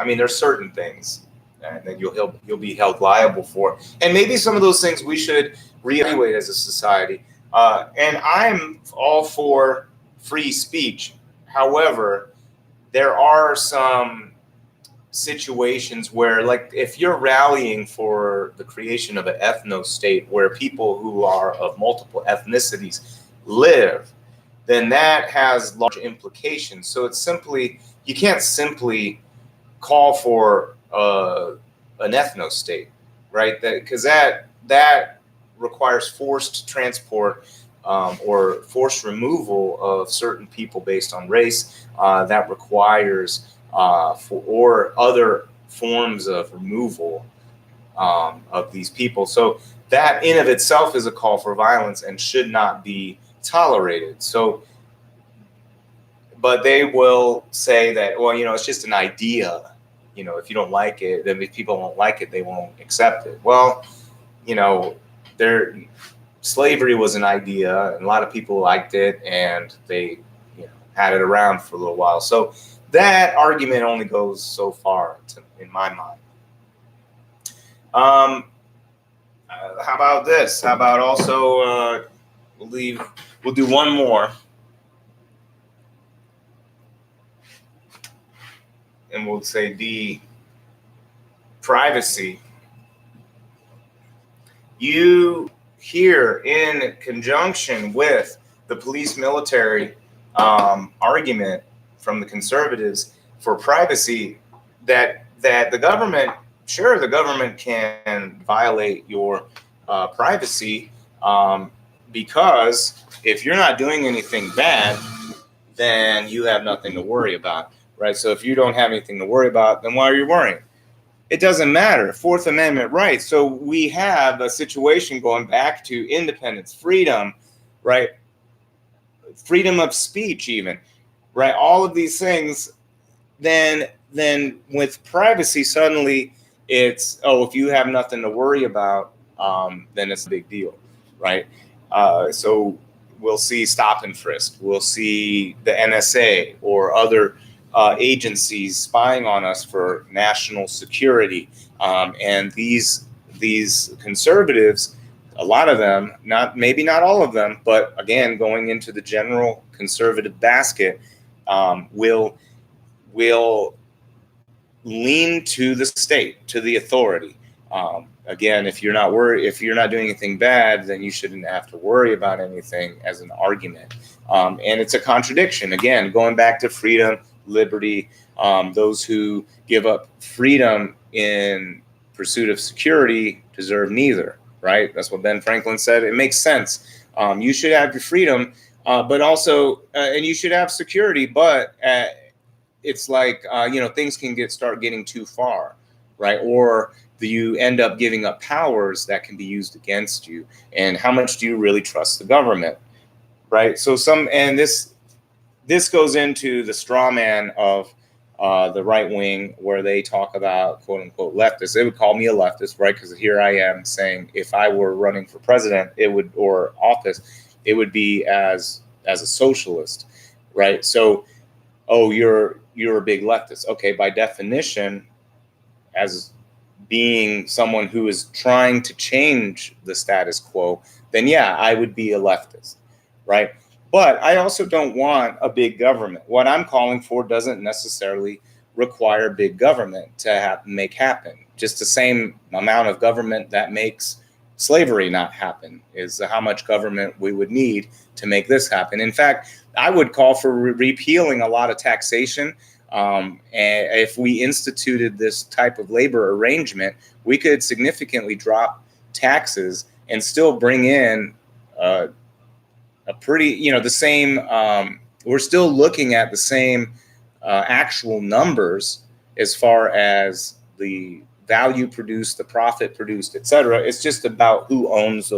mean, there's certain things that you'll be held liable for, and maybe some of those things we should reevaluate as a society. And I'm all for free speech. However, there are some situations where, like, if you're rallying for the creation of an ethno-state where people who are of multiple ethnicities live, then that has large implications. So it's simply, you can't simply call for an ethno-state, right? Because that requires forced transport or forced removal of certain people based on race. That requires or other forms of removal of these people. So that in of itself is a call for violence and should not be tolerated. So, but they will say that, well, it's just an idea. If you don't like it, then if people don't like it, they won't accept it. Well, slavery was an idea, and a lot of people liked it, and they had it around for a little while. So that argument only goes so far, in my mind. How about this? How about also we'll do one more, and we'll say D, privacy. You here, in conjunction with the police military argument from the conservatives for privacy, that the government, sure, the government can violate your privacy because if you're not doing anything bad, then you have nothing to worry about, right? So if you don't have anything to worry about, then why are you worrying? It doesn't matter. Fourth Amendment rights. So we have a situation going back to independence, freedom, right? freedom of speech, even, right? All of these things. Then with privacy, suddenly it's, oh, if you have nothing to worry about, then it's a big deal, right? So we'll see stop and frisk. We'll see the NSA or other agencies spying on us for national security. And these conservatives, a lot of them, maybe not all of them, but again, going into the general conservative basket, will lean to the state, to the authority. Again, if you're not doing anything bad, then you shouldn't have to worry about anything as an argument. And it's a contradiction. Again, going back to freedom, liberty, those who give up freedom in pursuit of security deserve neither, right? That's what Ben Franklin said. It makes sense. You should have your freedom, but also, and you should have security, but it's like, things can start getting too far, right? Or you end up giving up powers that can be used against you. And how much do you really trust the government, right? So this goes into the straw man of the right wing, where they talk about quote unquote leftists. They would call me a leftist, right? Because here I am saying, if I were running for president, or office, it would be as a socialist, right? So, oh, you're a big leftist. Okay, by definition, as being someone who is trying to change the status quo, then yeah, I would be a leftist, right? But I also don't want a big government. What I'm calling for doesn't necessarily require big government to make happen. Just the same amount of government that makes slavery not happen is how much government we would need to make this happen. In fact, I would call for repealing a lot of taxation. And if we instituted this type of labor arrangement, we could significantly drop taxes and still bring in a pretty, the same, we're still looking at the same actual numbers as far as the value produced, the profit produced, et cetera. It's just about who owns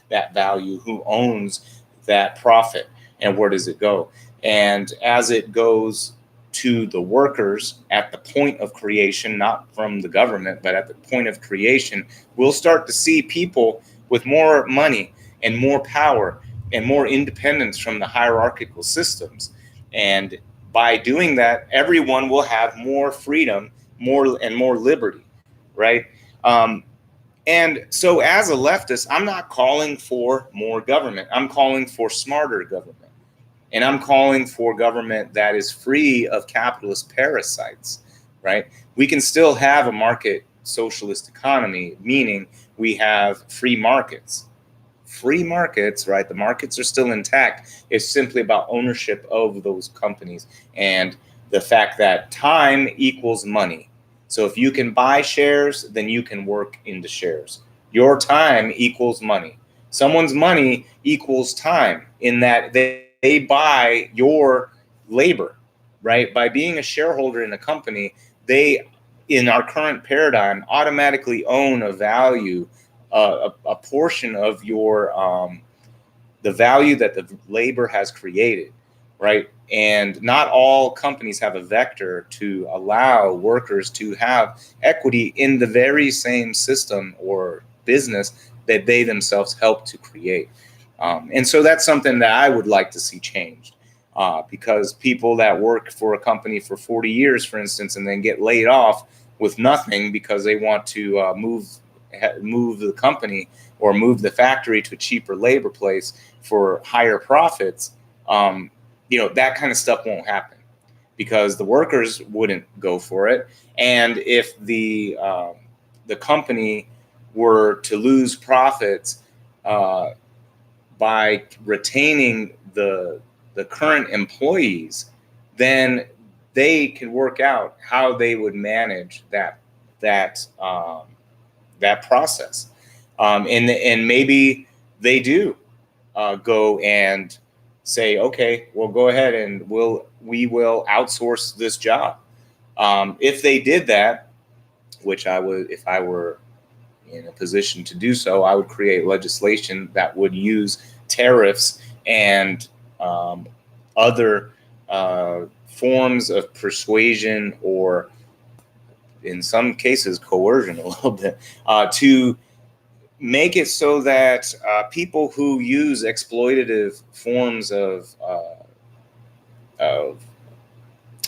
that value, who owns that profit, and where does it go. And as it goes to the workers at the point of creation, not from the government, but at the point of creation, we'll start to see people with more money and more power and more independence from the hierarchical systems. And by doing that, everyone will have more freedom, more liberty, right? And so as a leftist, I'm not calling for more government. I'm calling for smarter government. And I'm calling for government that is free of capitalist parasites, right? We can still have a market socialist economy, meaning we have free markets. Free markets, right? The markets are still intact. It's simply about ownership of those companies and the fact that time equals money. So if you can buy shares, then you can work into shares. Your time equals money. Someone's money equals time, in that they buy your labor, right? By being a shareholder in a company, they, in our current paradigm, automatically own a value, a portion of your, the value that the labor has created, right? And not all companies have a vector to allow workers to have equity in the very same system or business that they themselves helped to create. And so that's something that I would like to see changed, because people that work for a company for 40 years, for instance, and then get laid off with nothing because they want to move the company or move the factory to a cheaper labor place for higher profits, that kind of stuff won't happen because the workers wouldn't go for it. And if the company were to lose profits by retaining the current employees, then they can work out how they would manage that process. And maybe they do go and say, okay, well, go ahead and we will outsource this job. If they did that, which I would, if I were in a position to do so, I would create legislation that would use tariffs and other forms of persuasion, or in some cases coercion a little bit, to make it so that people who use exploitative forms of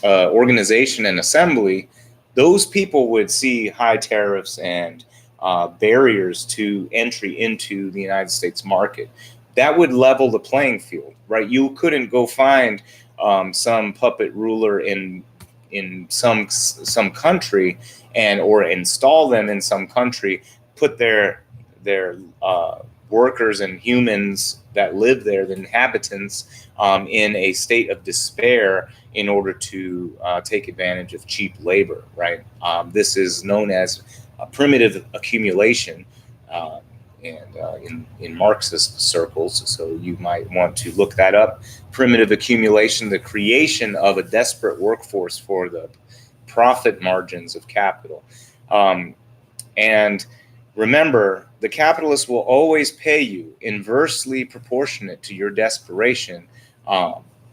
organization and assembly, those people would see high tariffs and barriers to entry into the United States market. That would level the playing field, right? You couldn't go find some puppet ruler in some country or install them in some country, put their workers and humans that live there, the inhabitants, in a state of despair in order to take advantage of cheap labor, right? This is known as primitive accumulation, and in Marxist circles, so you might want to look that up. Primitive accumulation, the creation of a desperate workforce for the profit margins of capital. And remember, the capitalist will always pay you inversely proportionate to your desperation,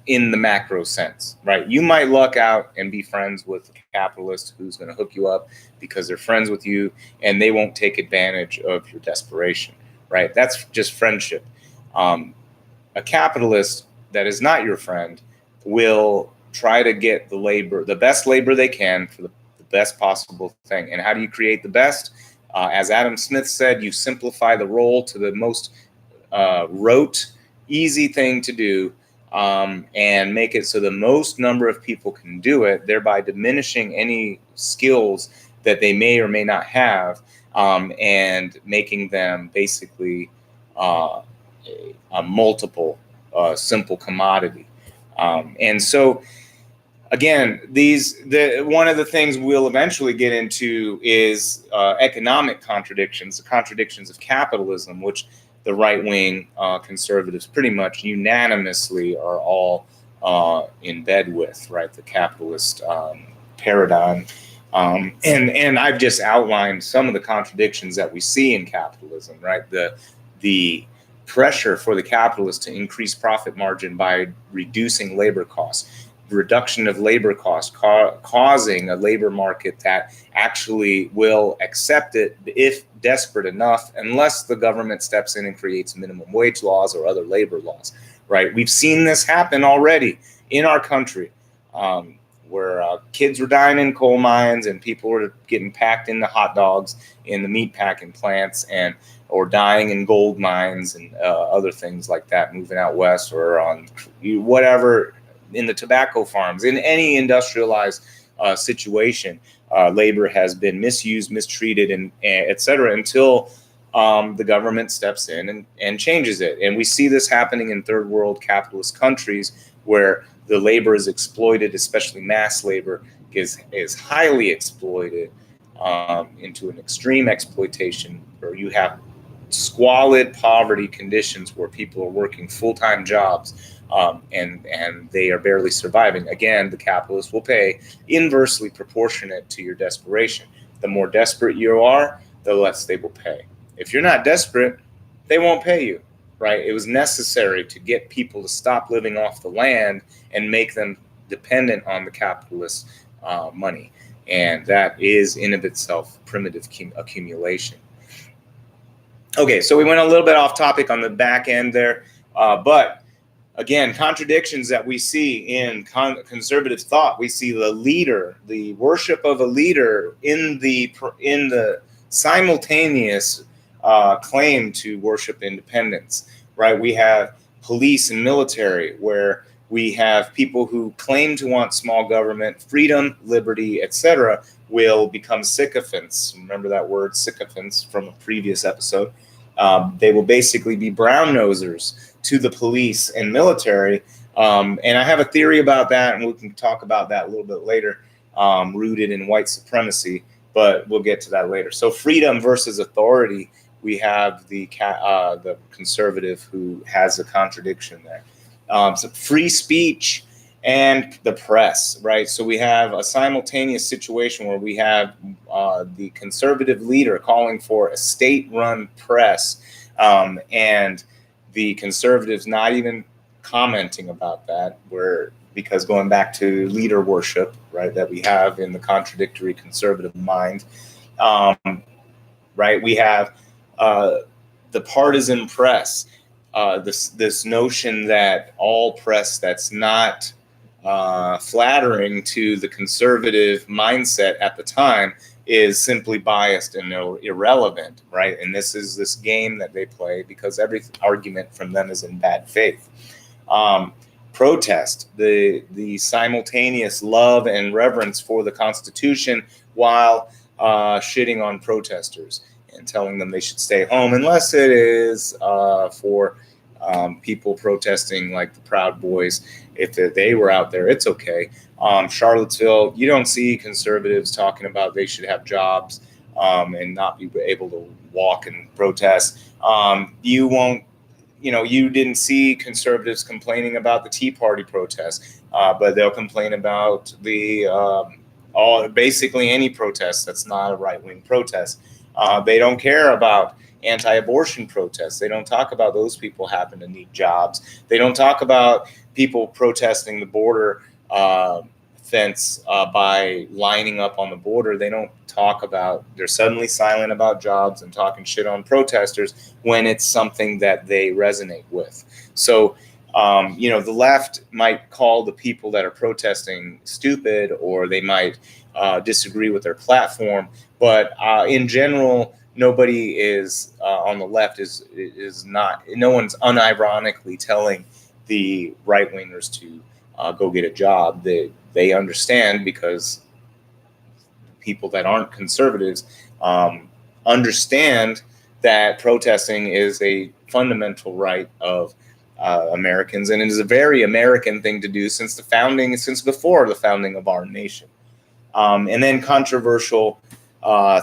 in the macro sense, right? You might luck out and be friends with a capitalist who's going to hook you up because they're friends with you and they won't take advantage of your desperation, right? That's just friendship. A capitalist that is not your friend will try to get the best labor they can for the best possible thing. And how do you create the best? As Adam Smith said, you simplify the role to the most rote, easy thing to do, and make it so the most number of people can do it, thereby diminishing any skills that they may or may not have, and making them basically a multiple simple commodity. And so, again, one of the things we'll eventually get into is economic contradictions, the contradictions of capitalism, which the right-wing conservatives pretty much unanimously are all in bed with, right? The capitalist paradigm. And I've just outlined some of the contradictions that we see in capitalism, right? The pressure for the capitalist to increase profit margin by reducing labor costs, reduction of labor costs, causing a labor market that actually will accept it if desperate enough, unless the government steps in and creates minimum wage laws or other labor laws, right? We've seen this happen already in our country, where kids were dying in coal mines and people were getting packed into hot dogs in the meat packing plants, or dying in gold mines and other things like that, moving out west, or on whatever, in the tobacco farms, in any industrialized situation. Labor has been misused, mistreated, and et cetera, until the government steps in and changes it. And we see this happening in third world capitalist countries, where the labor is exploited, especially mass labor is highly exploited into an extreme exploitation, where you have squalid poverty conditions where people are working full-time jobs, and they are barely surviving. Again, the capitalists will pay inversely proportionate to your desperation. The more desperate you are, the less they will pay. If you're not desperate, they won't pay you, right? It was necessary to get people to stop living off the land and make them dependent on the capitalist money. And that is in of itself primitive accumulation. Okay, so we went a little bit off topic on the back end there, but again, contradictions that we see in conservative thought. We see the leader, the worship of a leader, in the simultaneous claim to worship independence, right? We have police and military, where we have people who claim to want small government, freedom, liberty, etc., will become sycophants. Remember that word, sycophants, from a previous episode. They will basically be brown nosers to the police and military. And I have a theory about that, and we can talk about that a little bit later, rooted in white supremacy, but we'll get to that later. So freedom versus authority, we have the conservative who has a contradiction there. So free speech and the press, right? So we have a simultaneous situation where we have the conservative leader calling for a state-run press, and the conservatives not even commenting about that, because going back to leader worship, right, that we have in the contradictory conservative mind, right, we have the partisan press, this notion that all press that's not flattering to the conservative mindset at the time is simply biased and irrelevant, right? And this is this game that they play because every argument from them is in bad faith. Protest, the simultaneous love and reverence for the Constitution while shitting on protesters and telling them they should stay home unless it is for people protesting like the Proud Boys. If they were out there, it's okay. Charlottesville, you don't see conservatives talking about they should have jobs and not be able to walk and protest. You won't, you didn't see conservatives complaining about the Tea Party protests, but they'll complain about basically any protest that's not a right-wing protest. They don't care about anti-abortion protests. They don't talk about those people happen to need jobs. They don't talk about people protesting the border fence by lining up on the border. They don't talk about, they're suddenly silent about jobs and talking shit on protesters when it's something that they resonate with. So, the left might call the people that are protesting stupid, or they might disagree with their platform. But in general, nobody is on the left is not, no one's unironically telling the right-wingers to go get a job. They understand, because people that aren't conservatives understand that protesting is a fundamental right of Americans, and it is a very American thing to do since before the founding of our nation. And then controversial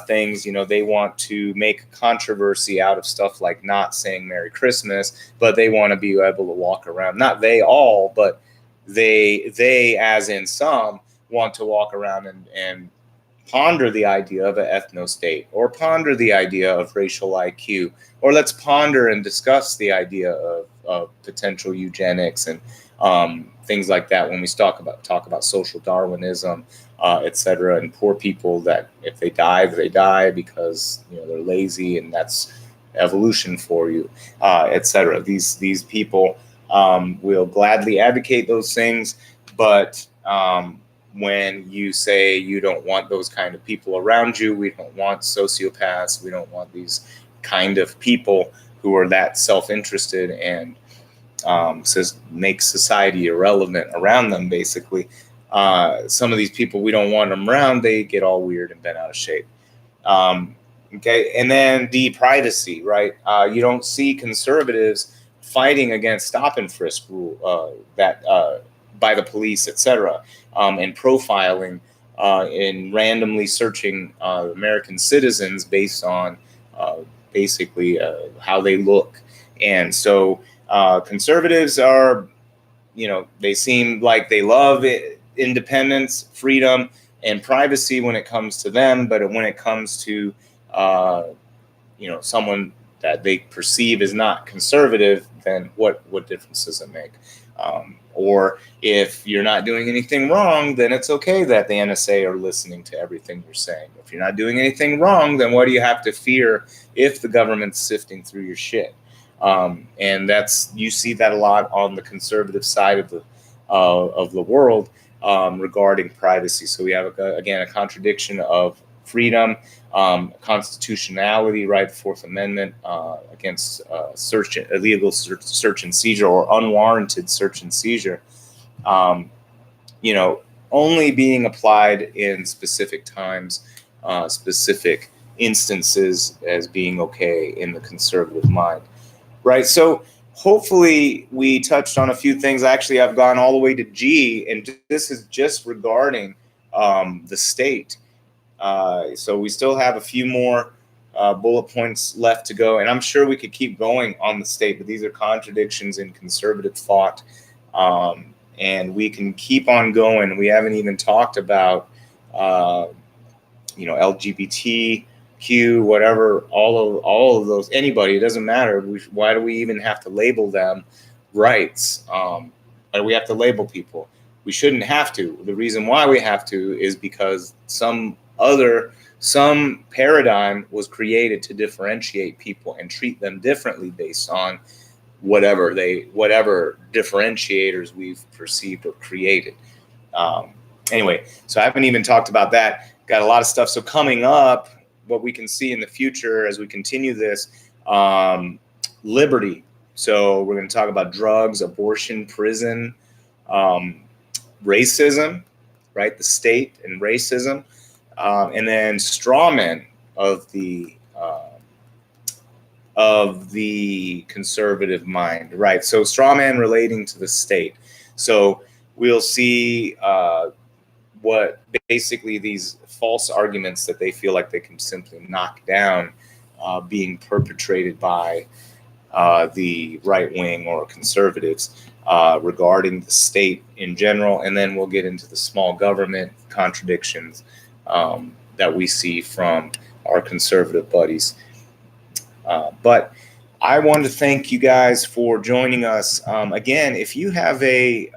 things, they want to make controversy out of stuff like not saying Merry Christmas, but they want to be able to walk around. Not they all, but they as in some want to walk around and ponder the idea of an ethno-state, or ponder the idea of racial IQ, or let's ponder and discuss the idea of potential eugenics and things like that when we talk about social Darwinism, etc. And poor people that if they die because they're lazy, and that's evolution for you, etc. These people will gladly advocate those things, but when you say you don't want those kind of people around you, we don't want sociopaths, we don't want these kind of people who are that self-interested and make society irrelevant around them, basically. Some of these people, we don't want them around. They get all weird and bent out of shape. Okay, and then privacy, right? You don't see conservatives fighting against stop and frisk rule by the police, etc., and profiling and randomly searching American citizens based on basically how they look. And so conservatives are, they seem like they love independence, freedom, and privacy when it comes to them, but when it comes to someone that they perceive as not conservative, then what difference does it make? Or if you're not doing anything wrong, then it's okay that the NSA are listening to everything you're saying. If you're not doing anything wrong, then what do you have to fear if the government's sifting through your shit? And you see that a lot on the conservative side of the world regarding privacy. So we have again a contradiction of freedom, constitutionality, right? The Fourth Amendment against illegal search and seizure, or unwarranted search and seizure. Only being applied in specific times, specific instances as being okay in the conservative mind. Right. So hopefully we touched on a few things. Actually, I've gone all the way to G, and this is just regarding the state. So we still have a few more bullet points left to go, and I'm sure we could keep going on the state, but these are contradictions in conservative thought, and we can keep on going. We haven't even talked about, LGBTQ, whatever, all of those, anybody, it doesn't matter. Why do we even have to label them? rights. But we have to label people. We shouldn't have to. The reason why we have to is because some paradigm was created to differentiate people and treat them differently based on whatever differentiators we've perceived or created. Anyway, so I haven't even talked about that. Got a lot of stuff. So coming up, what we can see in the future as we continue this, liberty. So we're going to talk about drugs, abortion, prison, racism, right? The state and racism, and then straw men of the conservative mind, right? So straw man relating to the state. So we'll see what basically these false arguments that they feel like they can simply knock down being perpetrated by the right wing or conservatives regarding the state in general. And then we'll get into the small government contradictions that we see from our conservative buddies. But I want to thank you guys for joining us. Again, if you have a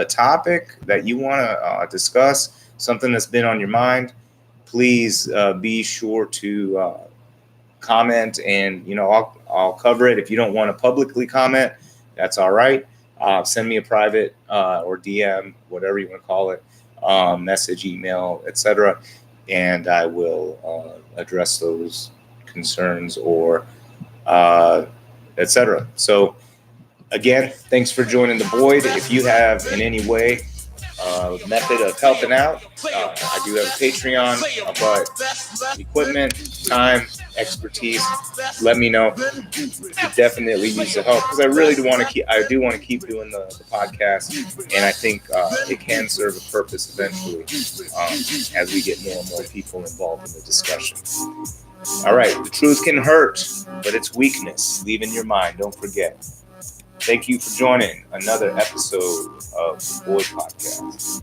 topic that you want to discuss, something that's been on your mind, please be sure to comment, and I'll cover it. If you don't want to publicly comment, that's all right. Send me a private or DM, whatever you want to call it, message, email, etc., and I will address those concerns or etc. So again, thanks for joining the Void. If you have in any way method of helping out, I do have a Patreon, but equipment, time, expertise, let me know. You definitely use the help because I really do want to keep doing the podcast, and I think it can serve a purpose eventually as we get more and more people involved in the discussion. All right, the truth can hurt, but it's weakness. Leave in your mind. Don't forget. Thank you for joining another episode of the Void Podcast.